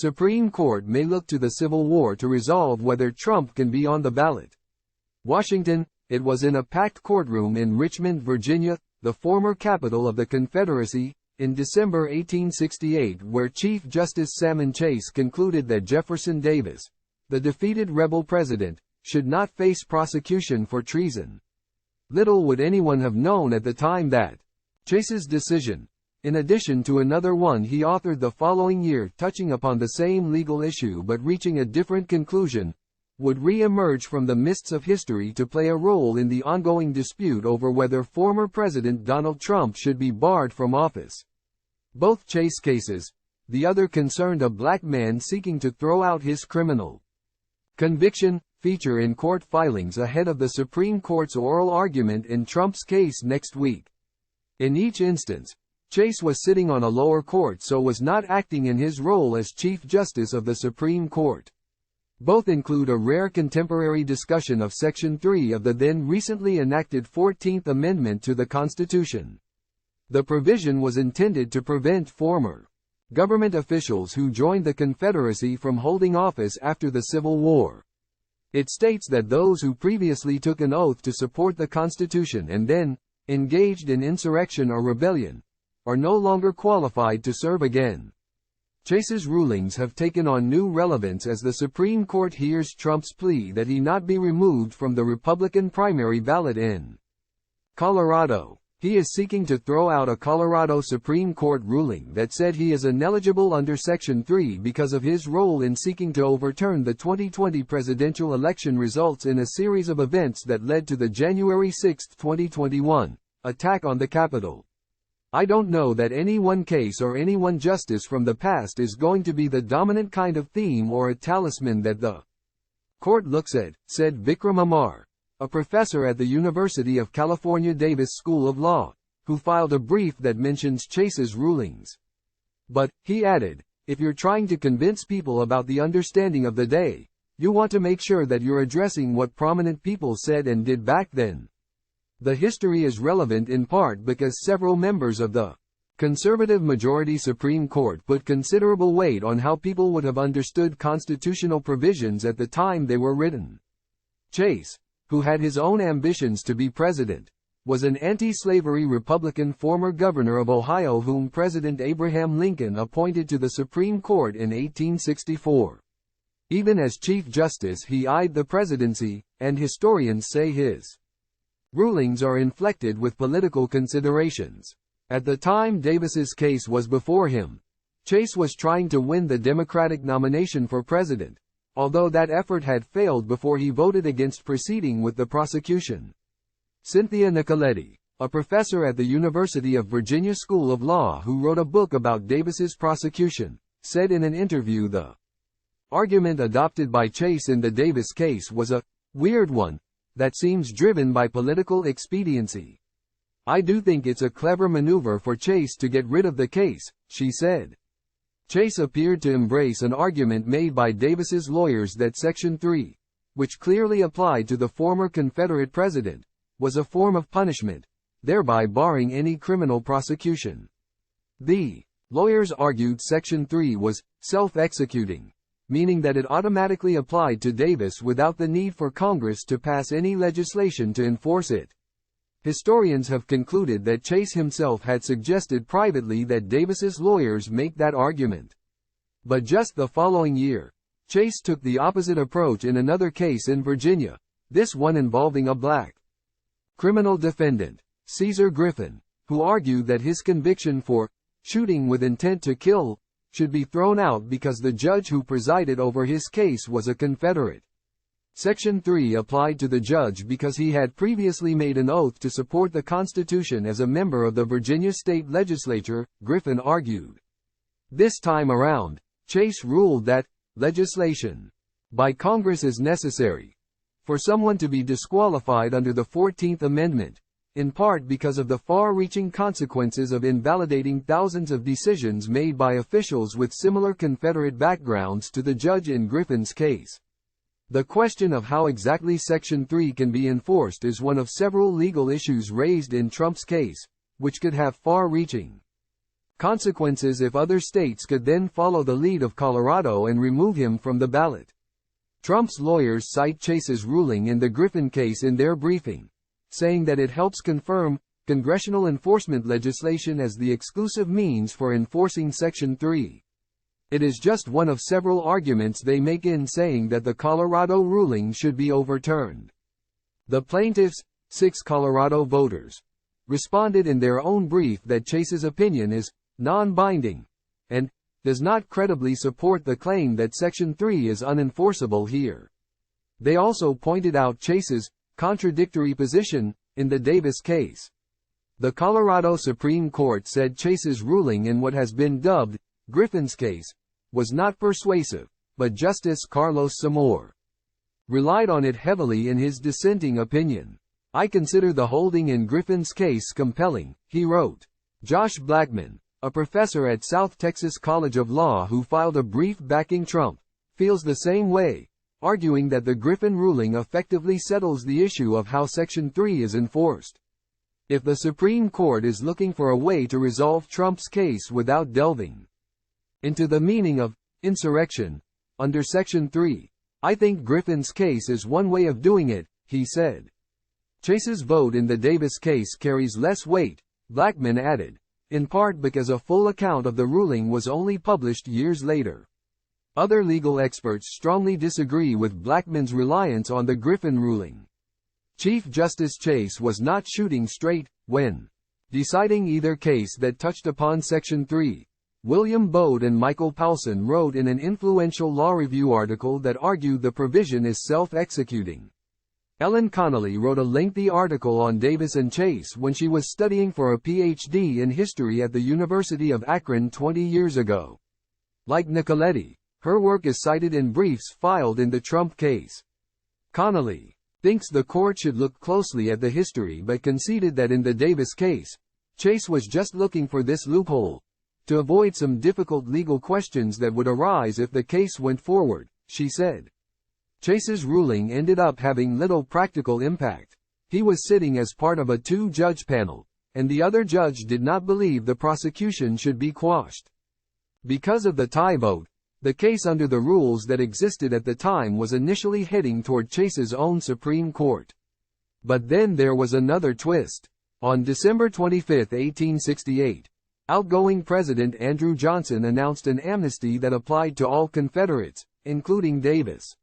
Supreme Court may look to the Civil War to resolve whether Trump can be on the ballot. Washington, it was in a packed courtroom in Richmond, Virginia, the former capital of the Confederacy, in December 1868 where Chief Justice Salmon Chase concluded that Jefferson Davis, the defeated rebel president, should not face prosecution for treason. Little would anyone have known at the time that Chase's decision, in addition to another one he authored the following year touching upon the same legal issue but reaching a different conclusion, would re-emerge from the mists of history to play a role in the ongoing dispute over whether former President Donald Trump should be barred from office. Both Chase cases, the other concerned a black man seeking to throw out his criminal conviction, feature in court filings ahead of the Supreme Court's oral argument in Trump's case next week. In each instance, Chase was sitting on a lower court so was not acting in his role as Chief Justice of the Supreme Court. Both include a rare contemporary discussion of Section 3 of the then recently enacted 14th Amendment to the Constitution. The provision was intended to prevent former government officials who joined the Confederacy from holding office after the Civil War. It states that those who previously took an oath to support the Constitution and then engaged in insurrection or rebellion are no longer qualified to serve again. Chase's rulings have taken on new relevance as the Supreme Court hears Trump's plea that he not be removed from the Republican primary ballot in Colorado. He is seeking to throw out a Colorado Supreme Court ruling that said he is ineligible under Section 3 because of his role in seeking to overturn the 2020 presidential election results in a series of events that led to the January 6, 2021, attack on the Capitol. I don't know that any one case or any one justice from the past is going to be the dominant kind of theme or a talisman that the court looks at, said Vikram Amar, a professor at the University of California Davis School of Law, who filed a brief that mentions Chase's rulings. But, he added, if you're trying to convince people about the understanding of the day, you want to make sure that you're addressing what prominent people said and did back then. The history is relevant in part because several members of the conservative majority Supreme Court put considerable weight on how people would have understood constitutional provisions at the time they were written. Chase, who had his own ambitions to be president, was an anti-slavery Republican former governor of Ohio whom President Abraham Lincoln appointed to the Supreme Court in 1864. Even as Chief Justice he eyed the presidency, and historians say his rulings are inflected with political considerations. At the time Davis's case was before him, Chase was trying to win the Democratic nomination for president, although that effort had failed before he voted against proceeding with the prosecution. Cynthia Nicoletti, a professor at the University of Virginia School of Law who wrote a book about Davis's prosecution, said in an interview the argument adopted by Chase in the Davis case was a weird one that seems driven by political expediency. I do think it's a clever maneuver for Chase to get rid of the case, she said. Chase appeared to embrace an argument made by Davis's lawyers that Section 3, which clearly applied to the former Confederate president, was a form of punishment, thereby barring any criminal prosecution. The lawyers argued Section 3 was self-executing, meaning that it automatically applied to Davis without the need for Congress to pass any legislation to enforce it. Historians have concluded that Chase himself had suggested privately that Davis's lawyers make that argument. But just the following year, Chase took the opposite approach in another case in Virginia, this one involving a black criminal defendant, Caesar Griffin, who argued that his conviction for shooting with intent to kill should be thrown out because the judge who presided over his case was a Confederate. Section 3 applied to the judge because he had previously made an oath to support the Constitution as a member of the Virginia state legislature, Griffin argued. This time around, Chase ruled that legislation by Congress is necessary for someone to be disqualified under the 14th Amendment, in part because of the far-reaching consequences of invalidating thousands of decisions made by officials with similar Confederate backgrounds to the judge in Griffin's case. The question of how exactly Section 3 can be enforced is one of several legal issues raised in Trump's case, which could have far-reaching consequences if other states could then follow the lead of Colorado and remove him from the ballot. Trump's lawyers cite Chase's ruling in the Griffin case in their briefing, saying that it helps confirm congressional enforcement legislation as the exclusive means for enforcing Section 3. It is just one of several arguments they make in saying that the Colorado ruling should be overturned. The plaintiffs, 6 Colorado voters, responded in their own brief that Chase's opinion is non-binding and does not credibly support the claim that Section 3 is unenforceable here. They also pointed out Chase's contradictory position in the Davis case. The Colorado Supreme Court said Chase's ruling in what has been dubbed Griffin's case was not persuasive, but Justice Carlos Samore relied on it heavily in his dissenting opinion. "I consider the holding in Griffin's case compelling," he wrote. Josh Blackman, a professor at South Texas College of Law who filed a brief backing Trump, feels the same way, arguing that the Griffin ruling effectively settles the issue of how Section 3 is enforced. If the Supreme Court is looking for a way to resolve Trump's case without delving into the meaning of insurrection under Section 3, I think Griffin's case is one way of doing it, he said. Chase's vote in the Davis case carries less weight, Blackman added, in part because a full account of the ruling was only published years later. Other legal experts strongly disagree with Blackman's reliance on the Griffin ruling. Chief Justice Chase was not shooting straight when deciding either case that touched upon Section 3. William Bode and Michael Paulson wrote in an influential law review article that argued the provision is self-executing. Ellen Connolly wrote a lengthy article on Davis and Chase when she was studying for a PhD in history at the University of Akron 20 years ago. Like Nicoletti, her work is cited in briefs filed in the Trump case. Connolly thinks the court should look closely at the history but conceded that in the Davis case, Chase was just looking for this loophole to avoid some difficult legal questions that would arise if the case went forward, she said. Chase's ruling ended up having little practical impact. He was sitting as part of a 2-judge panel, and the other judge did not believe the prosecution should be quashed. Because of the tie vote, the case under the rules that existed at the time was initially heading toward Chase's own Supreme Court. But then there was another twist. On December 25, 1868, outgoing President Andrew Johnson announced an amnesty that applied to all Confederates, including Davis.